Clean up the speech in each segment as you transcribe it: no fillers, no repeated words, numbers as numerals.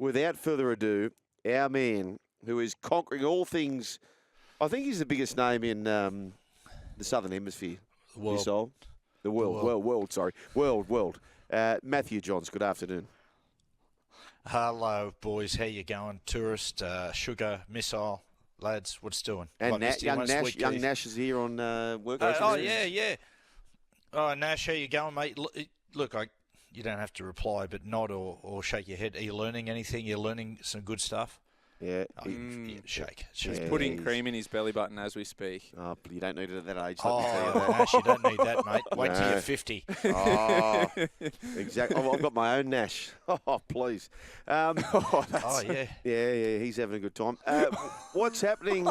without further ado, our man who is conquering all things. I think he's the biggest name in the Southern Hemisphere. World. The world. Matty Johns, good afternoon. Hello, boys. How you going? Tourist, sugar, missile, lads. What's doing? And young Nash is here on work. Yeah. Oh, Nash, how you going, mate? Look, you don't have to reply, but nod or shake your head. Are you learning anything? You're learning some good stuff? Yeah. Shake. He's putting cream in his belly button as we speak. Oh, but you don't need it at that age. Nash, you don't need that, mate. Wait till you're 50. Oh, exactly. I've got my own Nash. Oh, please. Yeah, he's having a good time. What's happening,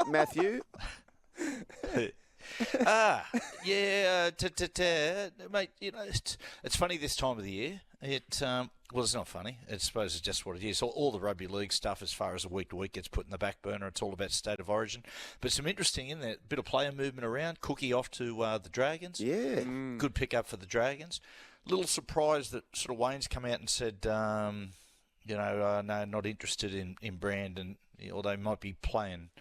Matthew? Mate, you know, it's funny this time of the year. Well, it's not funny. I suppose it's just what it is. All the rugby league stuff, as far as a week to week, gets put in the back burner. It's all about state of origin. But some interesting in there. Bit of player movement around. Cookie off to the Dragons. Yeah. Good pick-up for the Dragons. Little surprised that sort of Wayne's come out and said, no, not interested in Brandon, although he might be playing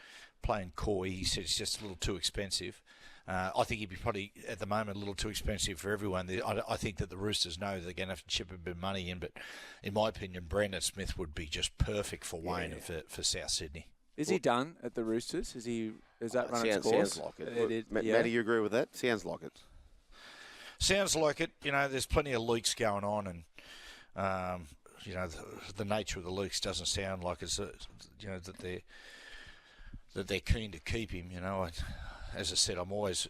coy. He said it's just a little too expensive. I think he'd be probably, at the moment, a little too expensive for everyone. I think that the Roosters know they're going to have to chip a bit of money in, but in my opinion, Brandon Smith would be just perfect for Wayne and for South Sydney. Is he done at the Roosters? Has that run its course? Sounds like it. Matty, you agree with that? Sounds like it. Sounds like it. You know, there's plenty of leaks going on, and the nature of the leaks doesn't sound like it's that they're keen to keep him. You know, as I said, I'm always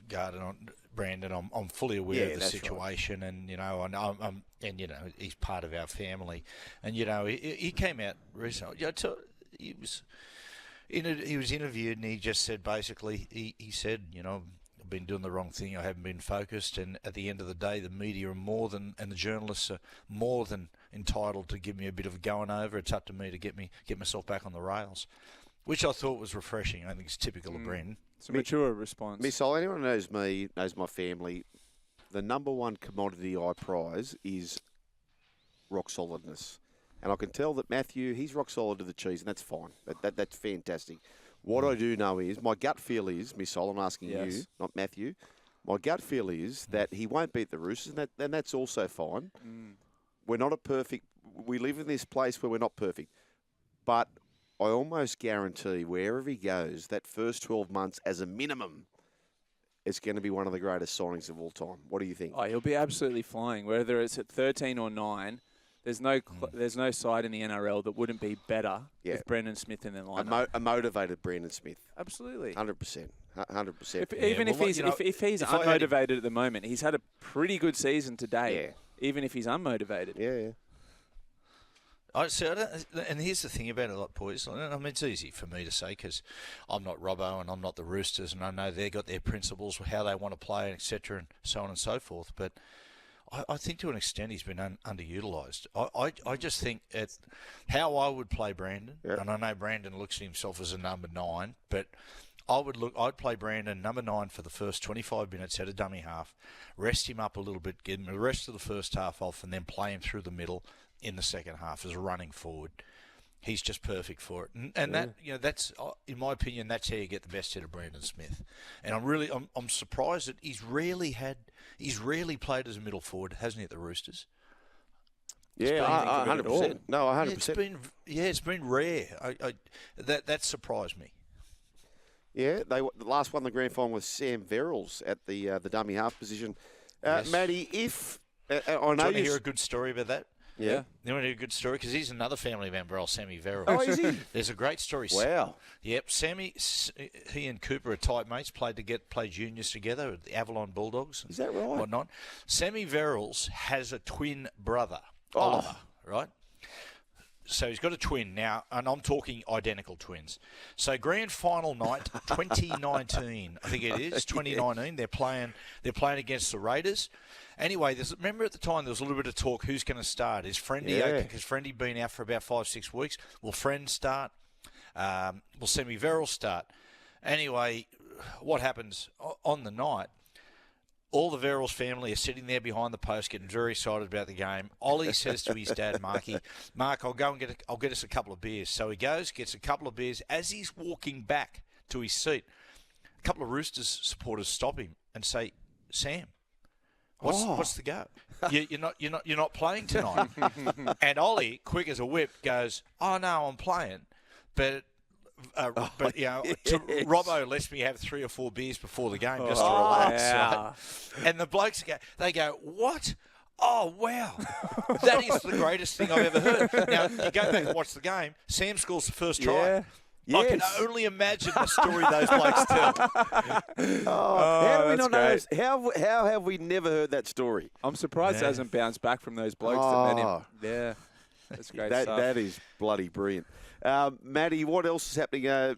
guarded on Brandon. I'm fully aware of the situation, right. And he's part of our family. And he came out recently. He was interviewed, and he just said basically he said I've been doing the wrong thing. I haven't been focused, and at the end of the day, the media and the journalists are more than entitled to give me a bit of a going over. It's up to me to get myself back on the rails, which I thought was refreshing. I think it's typical of Brendan. It's a mature response. Missile, anyone who knows me, knows my family, the number one commodity I prize is rock solidness. And I can tell that Matthew, he's rock solid to the cheese, and that's fine. That's fantastic. What I do know is, my gut feel is, Missile, I'm asking you, not Matthew, my gut feel is that he won't beat the Roosters, and that's also fine. We're not we live in this place where we're not perfect. But I almost guarantee wherever he goes, that first 12 months as a minimum, it's going to be one of the greatest signings of all time. What do you think? Oh, he'll be absolutely flying. Whether it's at 13 or 9, there's no side in the NRL that wouldn't be better with Brandon Smith in their lineup. A motivated Brandon Smith. Absolutely. 100%. 100%. If he's unmotivated at the moment, he's had a pretty good season today, even if he's unmotivated. Yeah. And here's the thing about it, boys. I mean, it's easy for me to say because I'm not Robbo and I'm not the Roosters, and I know they've got their principles, how they want to play, etc., and so on and so forth. But I think to an extent he's been underutilised. I just think how I would play Brandon, and I know Brandon looks at himself as a number 9, but I'd play Brandon number 9 for the first 25 minutes at a dummy half, rest him up a little bit, get him the rest of the first half off, and then play him through the middle in the second half as a running forward. He's just perfect for it, and that's in my opinion, that's how you get the best out of Brandon Smith. And I'm surprised that he's rarely played as a middle forward, hasn't he, at the Roosters? 100%. No, 100%. It's been rare. That surprised me. Yeah, the last one, the grand final, was Sam Verrills at the dummy half position. Yes. Matty, if I know do you want to hear a good story about that? Yeah. You want to hear a good story? Because he's another family member, Sammy Verrills. Oh, is he? There's a great story. Wow. Yep. Sammy, he and Cooper are tight mates, played juniors together at the Avalon Bulldogs. Is that right? Whatnot. Sammy Verrills has a twin brother, Oliver, right? So he's got a twin now, and I'm talking identical twins. So grand final night, 2019, I think it is, 2019. They're playing against the Raiders. Anyway, remember at the time there was a little bit of talk who's going to start. Is Friendy open? Because Friendy'd been out for about 5-6 weeks. Will Friend start? Will Sammy Verrills start? Anyway, what happens on the night? All the Verrills family are sitting there behind the post, getting very excited about the game. Ollie says to his dad, Marky, "Mark, I'll go and I'll get us a couple of beers." So he goes, gets a couple of beers. As he's walking back to his seat, a couple of Roosters supporters stop him and say, "Sam, what's the go? You're not playing tonight." And Ollie, quick as a whip, goes, "Oh no, I'm playing," but Robbo lets me have 3 or 4 beers before the game just to relax. Yeah. Right? And the blokes go, "What? Oh, wow. That is the greatest thing I've ever heard." Now, you go back and watch the game, Sam scores the first try. Yeah. I can only imagine the story those blokes tell. How do we not know? great. How have we never heard that story? I'm surprised it hasn't bounced back from those blokes that met him. Yeah. That's great stuff. That is bloody brilliant. Matty, what else is happening? I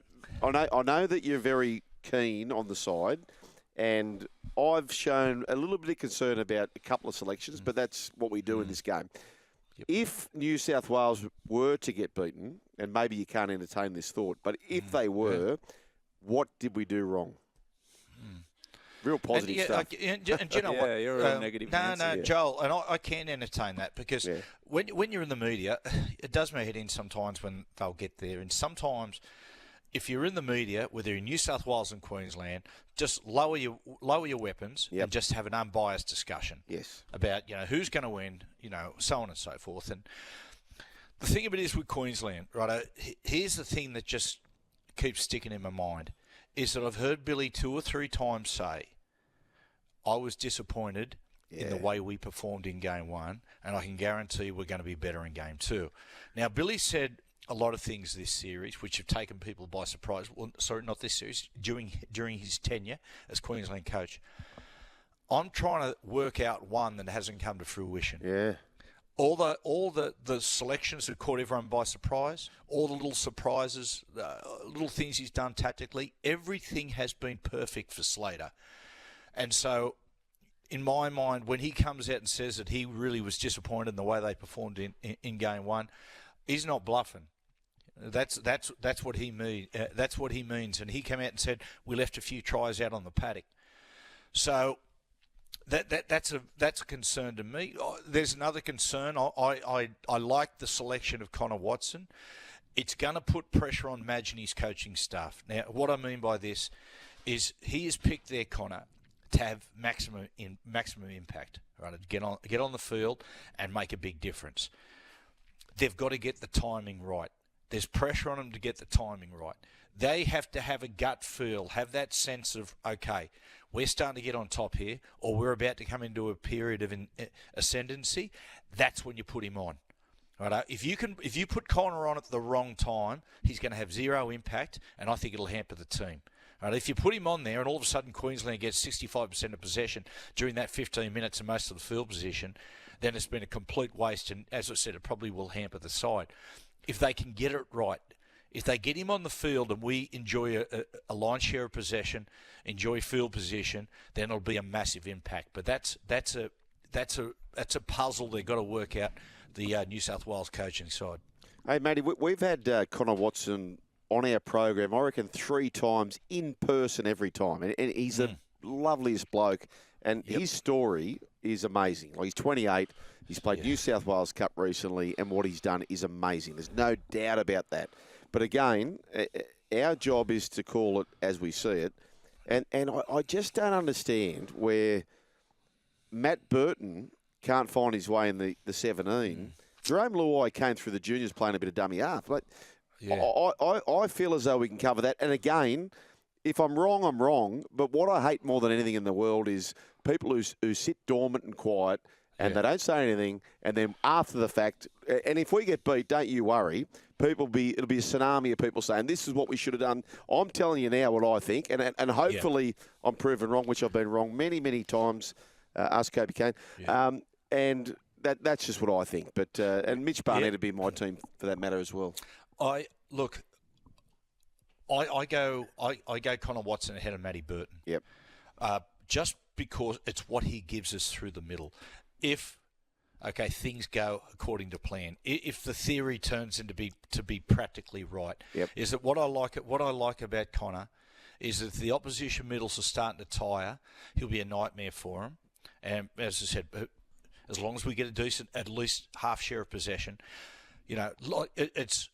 know that you're very keen on the side, and I've shown a little bit of concern about a couple of selections, but that's what we do in this game. Yep. If New South Wales were to get beaten, and maybe you can't entertain this thought, but if they were, what did we do wrong? Real positive stuff. And you know what? You're a negative. No, Joel, and I can entertain that because when you're in the media, it does my head in sometimes when they'll get there. And sometimes, if you're in the media, whether in New South Wales and Queensland, just lower your weapons and just have an unbiased discussion. Yes. About who's going to win, so on and so forth. And the thing of it is with Queensland, right? Here's the thing that just keeps sticking in my mind. Is that I've heard Billy 2 or 3 times say, "I was disappointed in the way we performed in Game 1, and I can guarantee we're going to be better in Game 2. Now, Billy said a lot of things this series which have taken people by surprise. Well, sorry, not this series, during his tenure as Queensland coach. I'm trying to work out one that hasn't come to fruition. Yeah. All the selections that caught everyone by surprise, all the little surprises, little things he's done tactically, everything has been perfect for Slater. And so, in my mind, when he comes out and says that he really was disappointed in the way they performed in Game 1, he's not bluffing. That's what he means. That's what he means. And he came out and said we left a few tries out on the paddock. So. That's a concern to me. There's another concern. I like the selection of Connor Watson. It's going to put pressure on Madge and his coaching staff. Now, what I mean by this is he has picked their Connor to have maximum impact, right? Get on the field and make a big difference. They've got to get the timing right. There's pressure on them to get the timing right. They have to have a gut feel, have that sense of, okay, we're starting to get on top here, or we're about to come into a period of ascendancy. That's when you put him on. Right? If you put Connor on at the wrong time, he's going to have zero impact, and I think it'll hamper the team. Right? If you put him on there, and all of a sudden Queensland gets 65% of possession during that 15 minutes and most of the field position, then it's been a complete waste, and as I said, it probably will hamper the side. If they can get it right, if they get him on the field and we enjoy a line share of possession, enjoy field position, then it'll be a massive impact. But that's a puzzle they've got to work out, the New South Wales coaching side. Hey, Matty, we've had Connor Watson on our program, I reckon 3 times in person every time. And he's the loveliest bloke. And his story is amazing. Like, he's 28. He's played New South Wales Cup recently, and what he's done is amazing. There's no doubt about that. But again, our job is to call it as we see it. And I just don't understand where Matt Burton can't find his way in the 17. Jerome Luai came through the juniors playing a bit of dummy half. But I feel as though we can cover that. And again, if I'm wrong, I'm wrong. But what I hate more than anything in the world is people who sit dormant and quiet and they don't say anything. And then after the fact, and if we get beat, don't you worry. It'll be a tsunami of people saying, this is what we should have done. I'm telling you now what I think. And hopefully I'm proven wrong, which I've been wrong many, many times, us Kobe Kane. And that's just what I think. But and Mitch Barnett would be my team for that matter as well. I go Connor Watson ahead of Matty Burton. Yep. Just because it's what he gives us through the middle. If things go according to plan, if the theory turns into to be practically right, is that what I like about Connor is that if the opposition middles are starting to tire, he'll be a nightmare for him. And as I said, as long as we get a decent, at least half share of possession, it's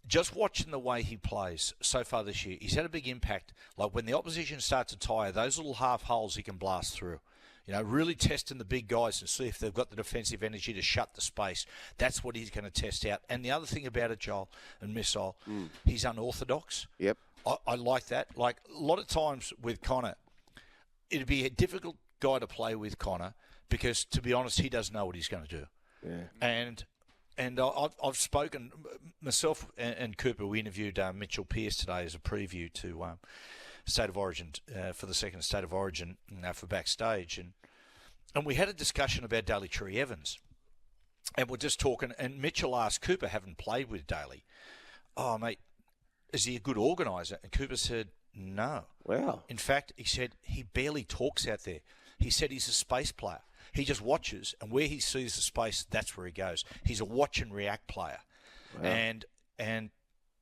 just watching the way he plays so far this year. He's had a big impact. Like when the opposition starts to tire, those little half holes he can blast through. Really testing the big guys and see if they've got the defensive energy to shut the space. That's what he's going to test out. And the other thing about it, Joel and Missile, he's unorthodox. Yep. I like that. Like a lot of times with Connor, it'd be a difficult guy to play with, Connor, because to be honest, he doesn't know what he's going to do. Yeah. And I've spoken, myself and Cooper, we interviewed Mitchell Pearce today as a preview to State of Origin, for the second State of Origin for Backstage. And we had a discussion about Daly Tree Evans. And we're just talking, and Mitchell asked Cooper, having played with Daly, "Oh, mate, is he a good organiser?" And Cooper said, "No." Wow. In fact, he said he barely talks out there. He said he's a space player. He just watches, and where he sees the space, that's where he goes. He's a watch and react player. Wow. And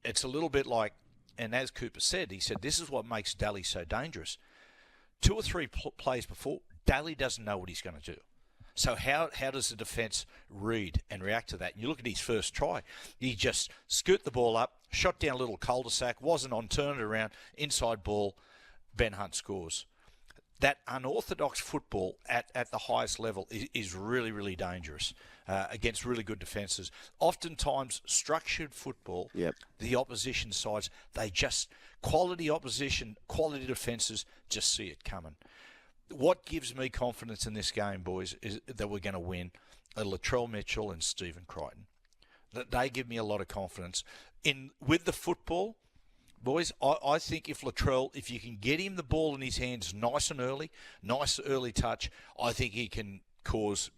it's a little bit like, and as Cooper said, he said, this is what makes Daly so dangerous. 2 or 3 plays before, Daly doesn't know what he's going to do. So how does the defence read and react to that? And you look at his first try. He just scooped the ball up, shot down a little cul-de-sac, wasn't on, turned it around, inside ball, Ben Hunt scores. That unorthodox football at the highest level is really, really dangerous against really good defences. Oftentimes, structured football, the opposition sides, quality opposition, quality defences, just see it coming. What gives me confidence in this game, boys, is that we're going to win are Latrell Mitchell and Stephen Crichton. They give me a lot of confidence. With the football, boys, I think if you can get him the ball in his hands nice early touch, I think he can cause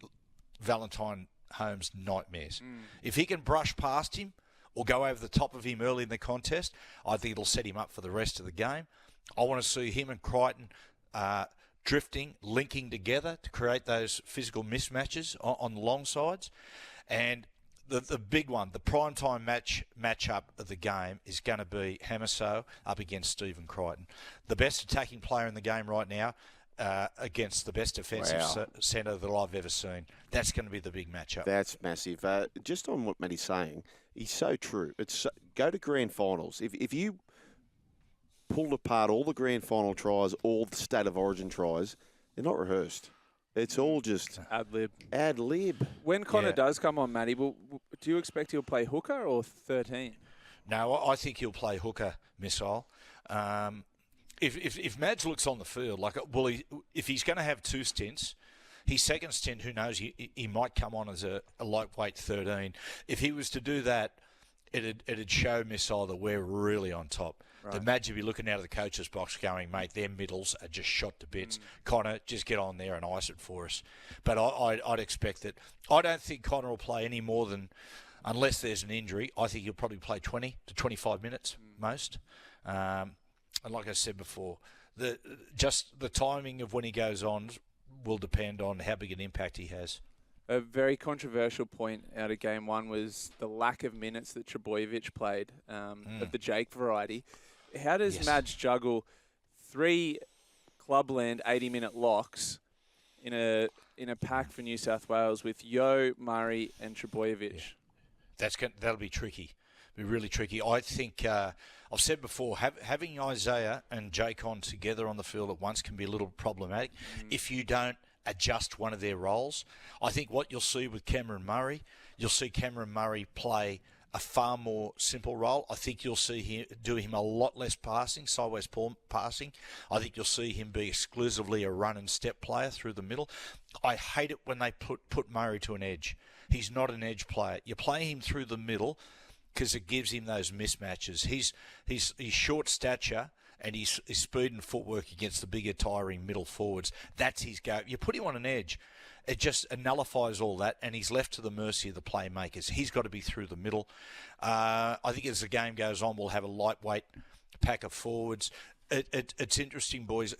Valentine Holmes nightmares. If he can brush past him or go over the top of him early in the contest, I think it'll set him up for the rest of the game. I want to see him and Crichton drifting, linking together to create those physical mismatches on the long sides. And the big one, the primetime matchup of the game is going to be Hamiso up against Stephen Crichton. The best attacking player in the game right now against the best defensive centre that I've ever seen. That's going to be the big matchup. That's massive. Just on what Matty's saying, he's so true. Go to grand finals. If you pulled apart all the grand final tries, all the State of Origin tries, they're not rehearsed. It's all just ad-lib. When Connor does come on, Matty, do you expect he'll play hooker or 13? No, I think he'll play hooker, Missile. If Mads looks on the field, if he's going to have 2 stints, his second stint, who knows, he might come on as a lightweight 13. If he was to do that, it'd show Missile that we're really on top. Right. The Mads would be looking out of the coach's box going, mate, their middles are just shot to bits. Connor, just get on there and ice it for us. But I'd expect that. I don't think Connor will play any more than, unless there's an injury, I think he'll probably play 20 to 25 minutes most. And like I said before, the timing of when he goes on will depend on how big an impact he has. A very controversial point out of Game 1 was the lack of minutes that Trbojevic played of the Jake variety. How does Mads juggle 3 clubland 80-minute locks in a pack for New South Wales with Yo, Murray and Trbojevic? Yeah. That'll be tricky. Be really tricky. I think I've said before, having Isaiah and Jake on together on the field at once can be a little problematic if you don't adjust one of their roles. I think what you'll see with Cameron Murray, you'll see Cameron Murray play a far more simple role. I think you'll see him do a lot less passing, sideways passing. I think you'll see him be exclusively a run and step player through the middle. I hate it when they put Murray to an edge. He's not an edge player. You play him through the middle because it gives him those mismatches. He's short stature and his speed and footwork against the bigger, tiring middle forwards. That's his go. You put him on an edge, it just nullifies all that, and he's left to the mercy of the playmakers. He's got to be through the middle. I think as the game goes on, we'll have a lightweight pack of forwards. It's interesting, boys.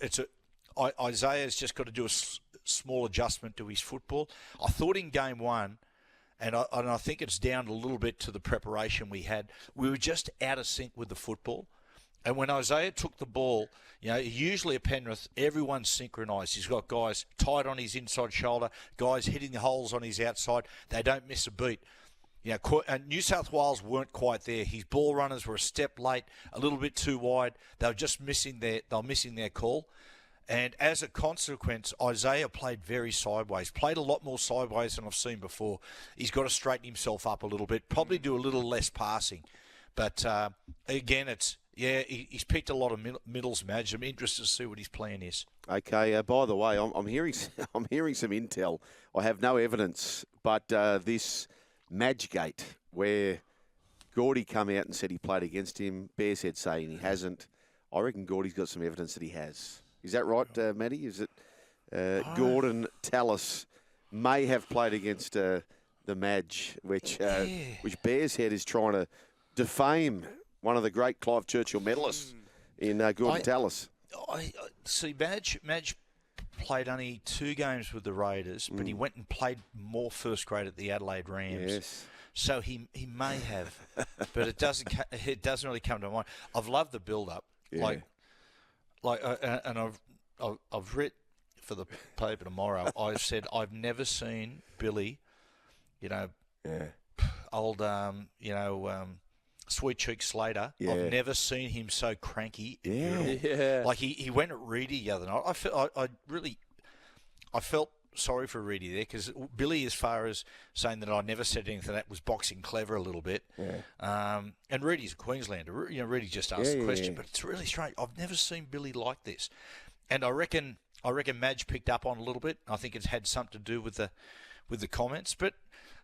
Isaiah's just got to do a small adjustment to his football. I thought in Game 1, and I think it's down a little bit to the preparation we had, we were just out of sync with the football. And when Isaiah took the ball, usually at Penrith, everyone's synchronised. He's got guys tight on his inside shoulder, guys hitting the holes on his outside. They don't miss a beat. New South Wales weren't quite there. His ball runners were a step late, a little bit too wide. They were just missing their call. And as a consequence, Isaiah played very sideways, played a lot more sideways than I've seen before. He's got to straighten himself up a little bit, probably do a little less passing. But again, he's picked a lot of middles, Madge. I'm interested to see what his plan is. Okay. By the way, I'm hearing some intel. I have no evidence, but this Madgegate, where Gordy come out and said he played against him, Bears Head saying he hasn't. I reckon Gordy's got some evidence that he has. Is that right, Matty? Is it Gordon Tallis may have played against the Madge, which Bears Head is trying to defame one of the great Clive Churchill medalists in Gordon Tallis. I see. Madge played only 2 games with the Raiders, but he went and played more first grade at the Adelaide Rams. Yes. So he may have, but it doesn't really come to mind. I've loved the build-up. Yeah. And I've written for the paper tomorrow. I've said I've never seen Billy, old Sweet Cheek Slater. Yeah. I've never seen him so cranky. Yeah. Like he went at Reedy the other night. I felt sorry for Reedy there because Billy, as far as saying that I never said anything, that was boxing clever a little bit. Yeah. And Reedy's a Queenslander. Reedy just asked the question, but it's really strange. I've never seen Billy like this, and I reckon Madge picked up on a little bit. I think it's had something to do with the comments, but.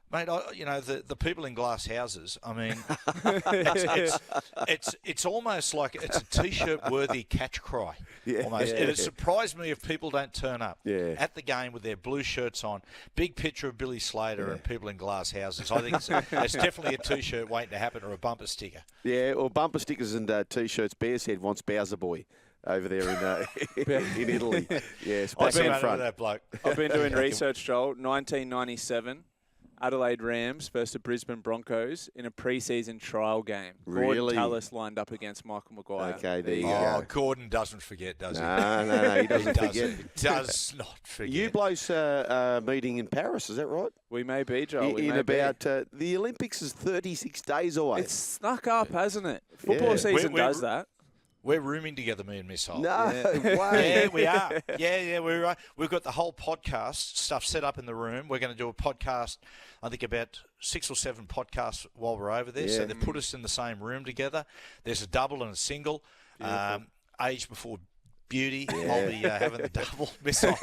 Mate, the people in glass houses. I mean, it's almost like it's a T-shirt worthy catch cry. Yeah, almost. Yeah, it surprised me if people don't turn up at the game with their blue shirts on. Big picture of Billy Slater and people in glass houses. I think it's definitely a T-shirt waiting to happen or a bumper sticker. Yeah, or bumper stickers and T-shirts. Bears Head wants Bowser Boy over there in Italy. Yes, back in front. That bloke. I've been doing research, Joel. 1997. Adelaide Rams versus the Brisbane Broncos in a pre-season trial game. Really? Gordon Tallis lined up against Michael Maguire. Okay, there you go. Gordon doesn't forget, does he? No, he doesn't forget. He does not forget. You blokes meeting in Paris, is that right? We may be, Joel. The Olympics is 36 days away. It's snuck up, hasn't it? Football season does that. We're rooming together, me and Miss Hole. No way. Yeah, we are. Yeah, we're right. We've got the whole podcast stuff set up in the room. We're going to do a podcast, I think about 6 or 7 podcasts while we're over there. Yeah. So they put us in the same room together. There's a double and a single. Age before beauty. Yeah. I'll be having the double. Miss Hole.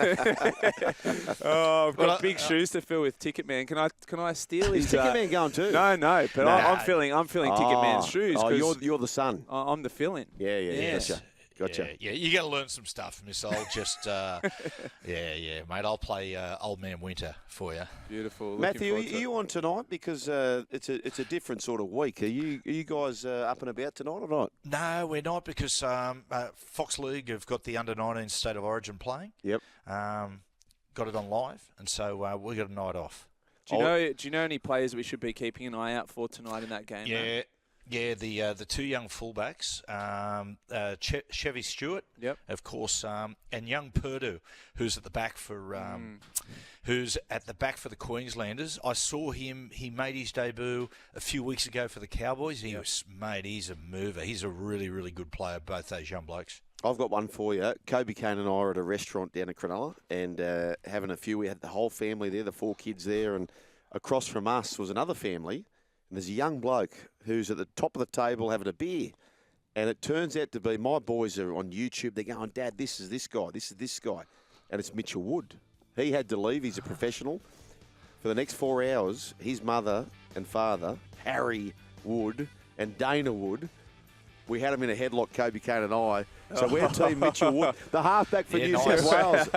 I've got big shoes to fill with Ticketman. Can I steal his? Is Ticketman going too? No. But I'm filling Ticketman's shoes. You're the son. I'm the fill-in. Yeah. Yes. Gotcha. Yeah, you got to learn some stuff, Miss Hole. Just mate. I'll play Old Man Winter for you. Beautiful. Matthew, are you on tonight? Because it's a different sort of week. Are you guys up and about tonight or not? No, we're not because Fox League have got the under-19 State of Origin playing. Yep. Got it on live, and so we got a night off. Do you know any players we should be keeping an eye out for tonight in that game? Yeah. Yeah, the 2 young fullbacks, Chevy Stewart, of course, and young Purdue, who's at the back for the Queenslanders. I saw him. He made his debut a few weeks ago for the Cowboys. He's a mover. He's a really, really good player. Both those young blokes. I've got one for you. Kobe Kane and I are at a restaurant down in Cronulla and having a few. We had the whole family there, the 4 kids there, and across from us was another family. And there's a young bloke who's at the top of the table having a beer. And it turns out to be, my boys are on YouTube. They're going, Dad, this is this guy. This is this guy. And it's Mitchell Wood. He had to leave. He's a professional. For the next 4 hours, his mother and father, Harry Wood and Dana Wood, we had him in a headlock, Kobe Kane and I. So we're Team Mitchell Wood, the halfback for New South Wales.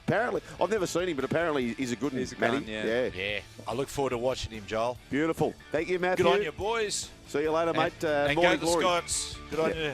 Apparently, I've never seen him, but apparently he's a good one, Matty. Yeah. I look forward to watching him, Joel. Beautiful. Thank you, Matthew. Good on you, boys. See you later, mate. And Morning go the glory. Scots. Good on you.